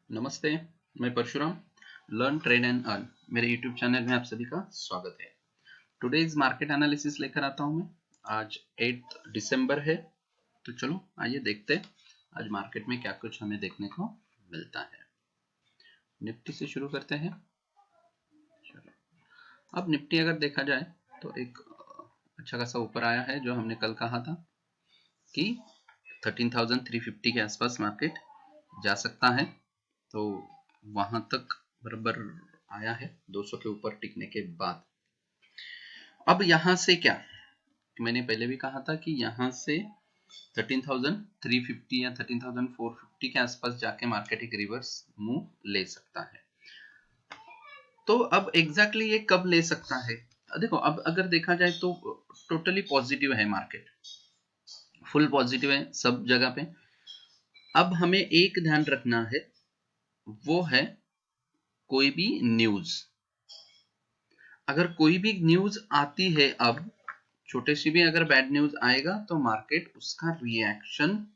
नमस्ते, मैं Parshuram. Learn trade and earn मेरे यूट्यूब चैनल में आप सभी का स्वागत है। टुडेज मार्केट एनालिसिस लेकर आता हूं मैं। आज 8 दिसंबर है, तो चलो आइए देखते हैं आज मार्केट में क्या कुछ हमें देखने को मिलता है। निफ्टी से शुरू करते हैं। चलो, अब निफ्टी अगर देखा जाए तो एक अच्छा खासा ऊपर आया है, जो हमने कल कहा था कि 13,350 के आसपास मार्केट जा सकता है, तो वहां तक बराबर आया है 200 के ऊपर टिकने के बाद। अब यहां से क्या, मैंने पहले भी कहा था कि यहां से 13,350 या 13,450 के आसपास जाके मार्केट एक रिवर्स मूव ले सकता है। तो अब एग्जैक्टली ये कब ले सकता है? देखो, अब अगर देखा जाए तो टोटली पॉजिटिव है मार्केट, फुल पॉजिटिव है सब जगह पे। अब हमें एक ध्यान रखना है, वो है कोई भी न्यूज, अगर कोई भी न्यूज आती है, अब छोटे सी भी अगर बैड न्यूज आएगा तो मार्केट उसका रिएक्शन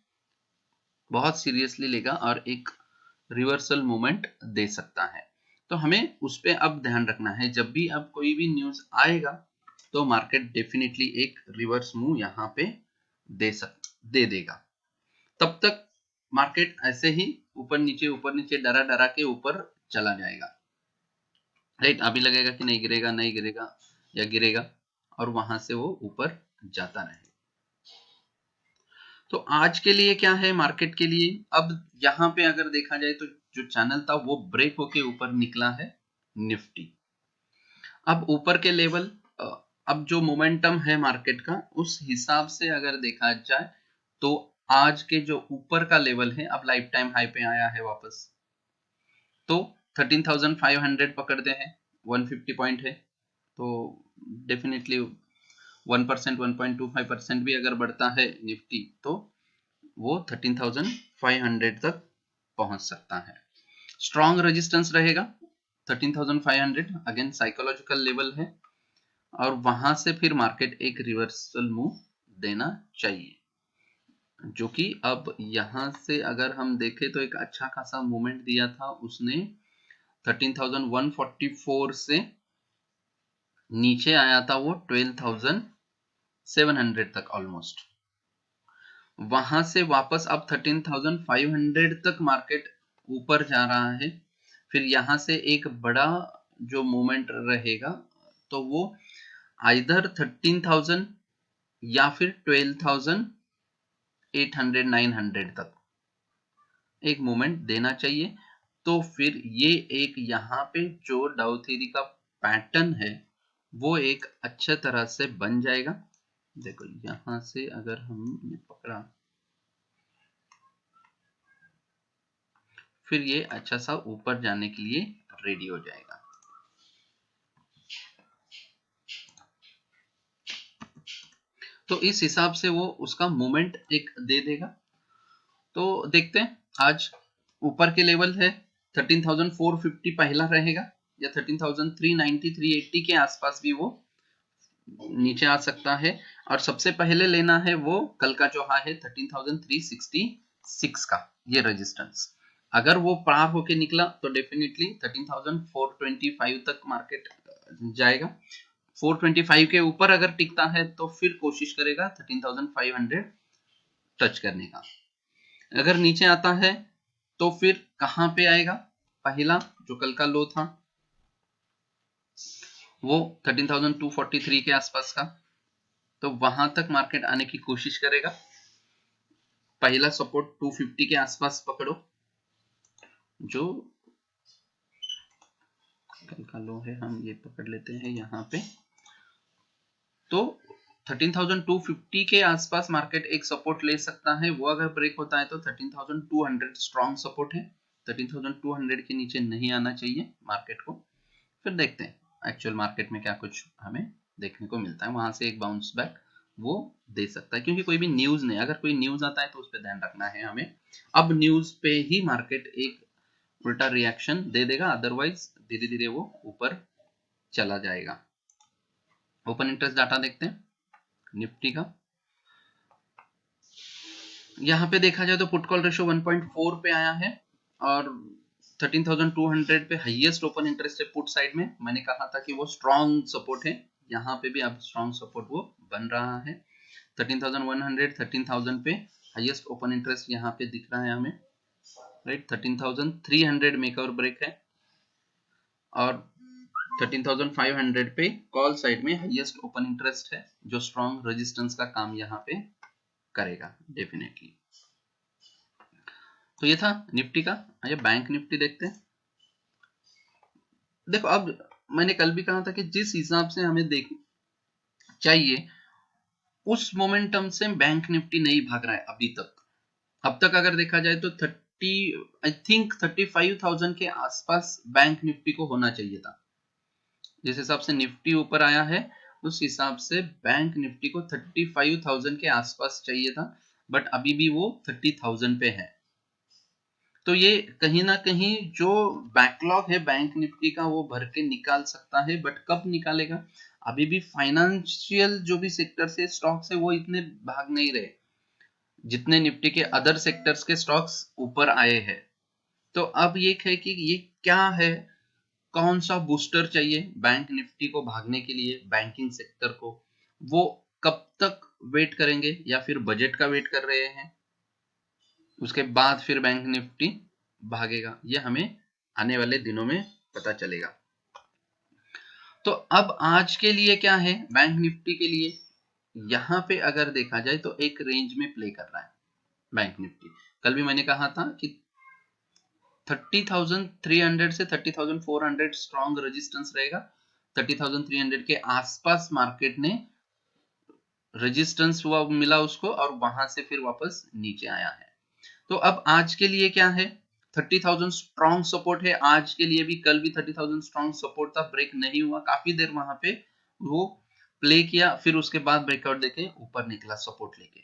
बहुत सीरियसली लेगा और एक रिवर्सल मूवमेंट दे सकता है। तो हमें उस पर अब ध्यान रखना है, जब भी अब कोई भी न्यूज आएगा तो मार्केट डेफिनेटली एक रिवर्स मूव यहाँ पे दे देगा। तब तक मार्केट ऐसे ही ऊपर नीचे डरा डरा के ऊपर चला जाएगा, राइट। अभी लगेगा कि नहीं गिरेगा या गिरेगा, और वहां से वो ऊपर जाता रहेगा। तो आज के लिए क्या है मार्केट के लिए, अब यहां पे अगर देखा जाए तो जो चैनल था वो ब्रेक होके ऊपर निकला है निफ्टी। अब ऊपर के लेवल, अब जो मोमेंटम है मार्केट का उस हिसाब से अगर देखा जाए तो आज के जो ऊपर का लेवल है, अब लाइफ टाइम हाई पे आया है वापस, तो 13,500 पकड़ते हैं, 150 पॉइंट है, तो डेफिनेटली 1%, 1.25% भी अगर बढ़ता है निफ्टी तो वो 13,500 तक पहुंच सकता है। स्ट्रॉन्ग रेजिस्टेंस रहेगा 13,500, अगेन साइकोलॉजिकल लेवल है, और वहां से फिर मार्केट एक रिवर्सल मूव देना चाहिए, जो कि अब यहां से अगर हम देखें तो एक अच्छा खासा मूवमेंट दिया था उसने। 13,144 से नीचे आया था वो 12,700 तक ऑलमोस्ट, वहां से वापस अब 13,500 तक मार्केट ऊपर जा रहा है। फिर यहां से एक बड़ा जो मूवमेंट रहेगा तो वो आइदर 13,000 या फिर 12,800 900 तक एक मूवमेंट देना चाहिए। तो फिर ये एक यहाँ पे जो डाउ थ्योरी का पैटर्न है वो एक अच्छे तरह से बन जाएगा। देखो यहां से अगर हमने पकड़ा, फिर ये अच्छा सा ऊपर जाने के लिए रेडी हो जाएगा। तो इस हिसाब से वो उसका मूवमेंट एक दे देगा। तो देखते हैं, आज ऊपर के लेवल है 13,450 पहला रहेगा, या 13,390 380 के आसपास भी वो नीचे आ सकता है। और सबसे पहले लेना है वो कल का जो हाई है 13,366 का ये रेजिस्टेंस, अगर वो पार होके निकला तो डेफिनेटली 13,425 तक मार्केट जाएगा। 425 के ऊपर अगर टिकता है तो फिर कोशिश करेगा 13,500 टच करने का। अगर नीचे आता है तो फिर कहां पे आएगा, पहला जो कल का लो था वो 13,243 के आसपास का, तो वहां तक मार्केट आने की कोशिश करेगा। पहला सपोर्ट 250 के आसपास पकड़ो, जो कल का लो है, हम ये पकड़ लेते हैं यहाँ पे। तो 13,250 के आसपास मार्केट एक सपोर्ट ले सकता है, वो अगर ब्रेक होता है तो 13,200 स्ट्रॉन्ग सपोर्ट है। 13,200 के नीचे नहीं आना चाहिए मार्केट को। फिर देखते हैं एक्चुअल मार्केट में क्या कुछ हमें देखने को मिलता है, वहां से एक बाउंस बैक वो दे सकता है, क्योंकि कोई भी न्यूज नहीं, अगर कोई न्यूज आता है तो उस पर ध्यान रखना है हमें। अब न्यूज पे ही मार्केट एक उल्टा रिएक्शन दे देगा, अदरवाइज धीरे धीरे वो ऊपर चला जाएगा। ओपन इंटरेस्ट डाटा देखते हैं निफ्टी का। यहाँ पे देखा जाए तो पुट कॉल रेशो 1.4 पे आया है, और 13,200 पे हाईएस्ट ओपन इंटरेस्ट है पुट साइड में, मैंने कहा था कि वो स्ट्रॉन्ग सपोर्ट है, यहाँ पे भी अब स्ट्रॉन्ग सपोर्ट वो बन रहा है। 13,100 13,000 पे हाईएस्ट ओपन इंटरेस्ट यहाँ पे दिख रहा है हमें, राइट। 13,300 मेक और ब्रेक है, और 13,500 पे कॉल साइड में हाईएस्ट ओपन इंटरेस्ट है, जो स्ट्रॉन्ग रेजिस्टेंस का काम यहाँ पे करेगा डेफिनेटली। तो ये था निफ्टी का। आइए बैंक निफ्टी देखते हैं। देखो अब मैंने कल भी कहा था कि जिस हिसाब से हमें देख चाहिए उस मोमेंटम से बैंक निफ्टी नहीं भाग रहा है अभी तक। अब तक अगर देखा जाए तो 35,000 के आसपास बैंक निफ्टी को होना चाहिए था। जिस हिसाब से निफ्टी ऊपर आया है उस हिसाब से बैंक निफ्टी को 35,000 के आसपास चाहिए था, बट अभी भी वो 30,000 पे है। तो ये कहीं ना कहीं जो बैकलॉग है बैंक निफ्टी का वो भर के निकाल सकता है, बट कब निकालेगा? अभी भी फाइनेंशियल जो भी सेक्टर से स्टॉक्स है वो इतने भाग नहीं रहे जितने निफ्टी के अदर सेक्टर्स के स्टॉक्स ऊपर आए हैं। तो अब ये है कि ये क्या है, कौन सा बूस्टर चाहिए बैंक निफ्टी को भागने के लिए, बैंकिंग सेक्टर को, वो कब तक वेट करेंगे या फिर बजट का वेट कर रहे हैं, उसके बाद फिर बैंक निफ्टी भागेगा, ये हमें आने वाले दिनों में पता चलेगा। तो अब आज के लिए क्या है बैंक निफ्टी के लिए, यहाँ पे अगर देखा जाए तो एक रेंज में प्ले कर रहा है बैंक निफ्टी। कल भी मैंने कहा था कि 30,300 से 30,400 स्ट्रॉन्ग रेजिस्टेंस रहेगा। 30,300 के आसपास मार्केट ने रेजिस्टेंस हुआ मिला उसको, और वहां से फिर वापस नीचे आया है। तो अब आज के लिए क्या है, 30,000 स्ट्रॉन्ग सपोर्ट है आज के लिए भी। कल भी 30,000 स्ट्रॉन्ग सपोर्ट था, ब्रेक नहीं हुआ, काफी देर वहां पे वो प्ले किया, फिर उसके बाद ब्रेकआउट देके ऊपर निकला सपोर्ट लेके।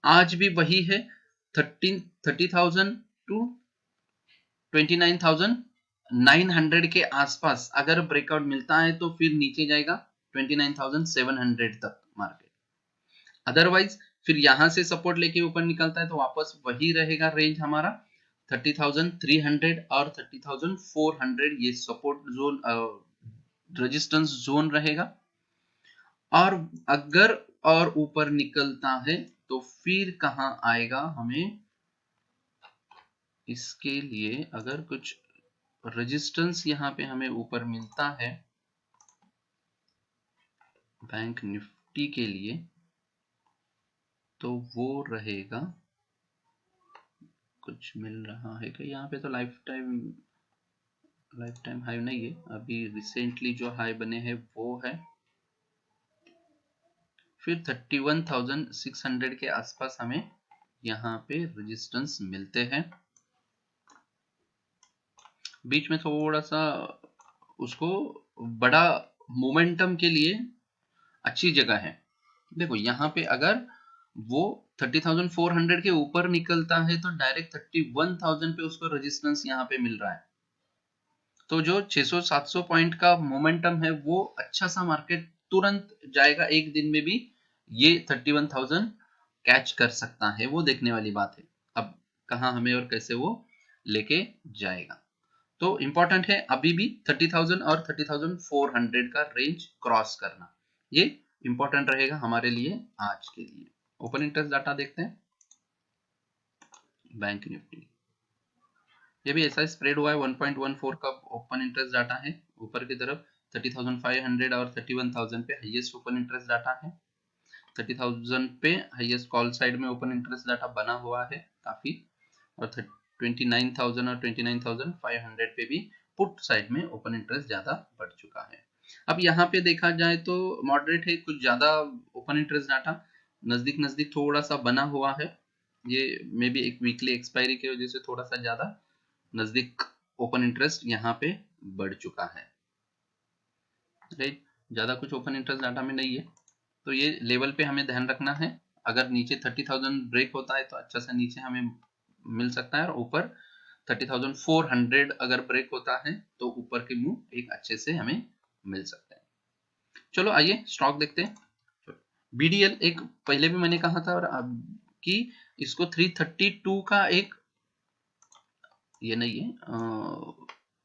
आज भी वही है, 30,000 टू 29,900 के आसपास अगर ब्रेकआउट मिलता है तो फिर नीचे जाएगा 29,700 तक मार्केट। अदरवाइज फिर यहां से सपोर्ट लेके ऊपर निकलता है तो वापस वही रहेगा रेंज हमारा 30,300 और 30,400, ये सपोर्ट जोन रेजिस्टेंस जोन रहेगा। और अगर और ऊपर निकलता है तो फिर कहां आएगा, हमें इसके लिए अगर कुछ रेजिस्टेंस यहाँ पे हमें ऊपर मिलता है बैंक निफ्टी के लिए, तो वो रहेगा, कुछ मिल रहा है कि यहाँ पे तो लाइफ टाइम हाई नहीं है, अभी रिसेंटली जो हाई बने हैं वो है, फिर 31,600 के आसपास हमें यहाँ पे रेजिस्टेंस मिलते हैं। बीच में थोड़ा सा उसको बड़ा मोमेंटम के लिए अच्छी जगह है। देखो यहाँ पे अगर वो 30,400 के ऊपर निकलता है तो डायरेक्ट 31,000 पे उसको रेजिस्टेंस यहाँ पे मिल रहा है। तो जो 600-700 पॉइंट का मोमेंटम है वो अच्छा सा मार्केट तुरंत जाएगा एक दिन में भी, ये 31,000 कैच कर सकता है, वो देखने वाली बात है। अब कहाँ हमें और कैसे वो लेके जाएगा, तो इंपॉर्टेंट है अभी भी 30,000 और 30,400 का रेंज क्रॉस करना, ये इंपॉर्टेंट रहेगा हमारे लिए आज के लिए। ओपन इंटरेस्ट डाटा देखते हैं बैंक निफ्टी, ये भी ऐसा स्प्रेड हुआ है 1.14 का ओपन इंटरेस्ट डाटा है ऊपर की तरफ। 30,500 और 31,000 पे हाईएस्ट ओपन इंटरेस्ट डाटा है। 30,000 पे हाईएस्ट कॉल साइड में ओपन इंटरेस्ट डाटा बना हुआ है काफी, और 29,000 और 29,500 पे भी पुट साइड में ओपन इंटरेस्ट ज्यादा बढ़ चुका है। अब यहाँ पे देखा जाए तो मॉडरेट है, कुछ ज्यादा ओपन इंटरेस्ट डाटा नजदीक नजदीक थोड़ा सा बना हुआ है, ये मे बी एक वीकली एक्सपायरी की वजह से थोड़ा सा ज्यादा नजदीक ओपन इंटरेस्ट यहाँ पे बढ़ चुका है, राइट। ज्यादा कुछ ओपन इंटरेस्ट डाटा में नहीं है, तो ये लेवल पे हमें ध्यान रखना है। अगर नीचे 30,000 ब्रेक होता है तो अच्छा सा नीचे हमें मिल सकता है, और ऊपर 30,400 अगर ब्रेक होता है तो ऊपर के मूव एक अच्छे से हमें मिल सकता है। चलो आइए स्टॉक देखते हैं। बीडीएल एक पहले भी मैंने कहा था और अब कि इसको 332 का एक ये नहीं है,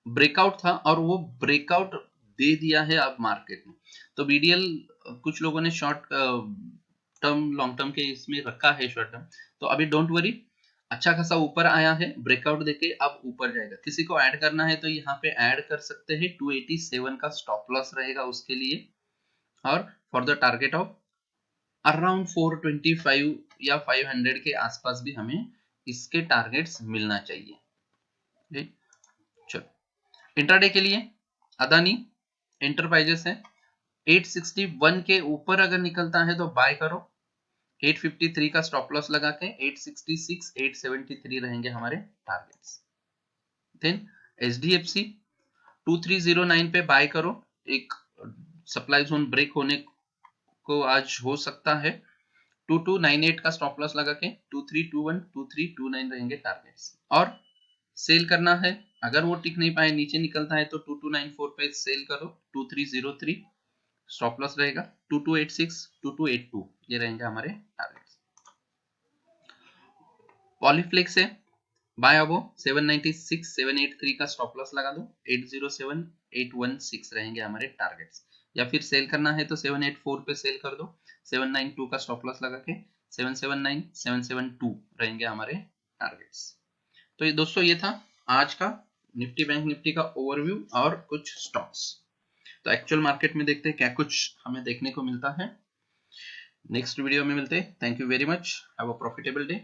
ब्रेकआउट था और वो ब्रेकआउट दे दिया है अब मार्केट में। तो बीडीएल कुछ लोगों ने शॉर्ट टर्म लॉन्ग टर्म के इसमें रखा है शॉर्ट टर्म, तो अभी डोंट वरी, अच्छा खासा ऊपर आया है, ब्रेकआउट देके अब ऊपर जाएगा। किसी को ऐड करना है तो यहाँ पे ऐड कर सकते हैं, 287 का स्टॉप लॉस रहेगा उसके लिए, और for the target of around 425 या 500 के आसपास भी हमें इसके टारगेट्स मिलना चाहिए। ठीक, चलो इंट्राडे के लिए अदानी एंटरप्राइजेस है, 861 के ऊपर अगर निकलता है तो बाय करो, 853 का स्टॉप लॉस लगा के 866 873 रहेंगे हमारे टारगेट्स। देन एचडीएफसी 2309 पे बाय करो, एक सप्लाई जोन ब्रेक होने को आज हो सकता है, 2298 का स्टॉप लॉस लगा के 2321 2329 रहेंगे टारगेट्स। और सेल करना है, अगर वो टिक नहीं पाए नीचे निकलता है तो 2294 पे सेल करो, 2303 स्टॉप लॉस रहेगा, 2286 2282 ये रहेंगे हमारे टारगेट्स। पॉलीफ्लेक्स है, बाय अबो 796 783 का स्टॉप लॉस लगा दो, 807 816 रहेंगे हमारे टारगेट्स। या फिर सेल करना है तो 784 पे सेल कर दो, 792 का स्टॉप लॉस लगा के 779 772 रहेंगे हमारे टारगेट्स। तो ये दोस्तों ये था आज का निफ्टी बैंक निफ्टी का ओवरव्यू और कुछ स्टॉक्स। तो एक्चुअल मार्केट में देखते हैं क्या कुछ हमें देखने को मिलता है। नेक्स्ट वीडियो में मिलते हैं। Thank you very much, have a profitable day.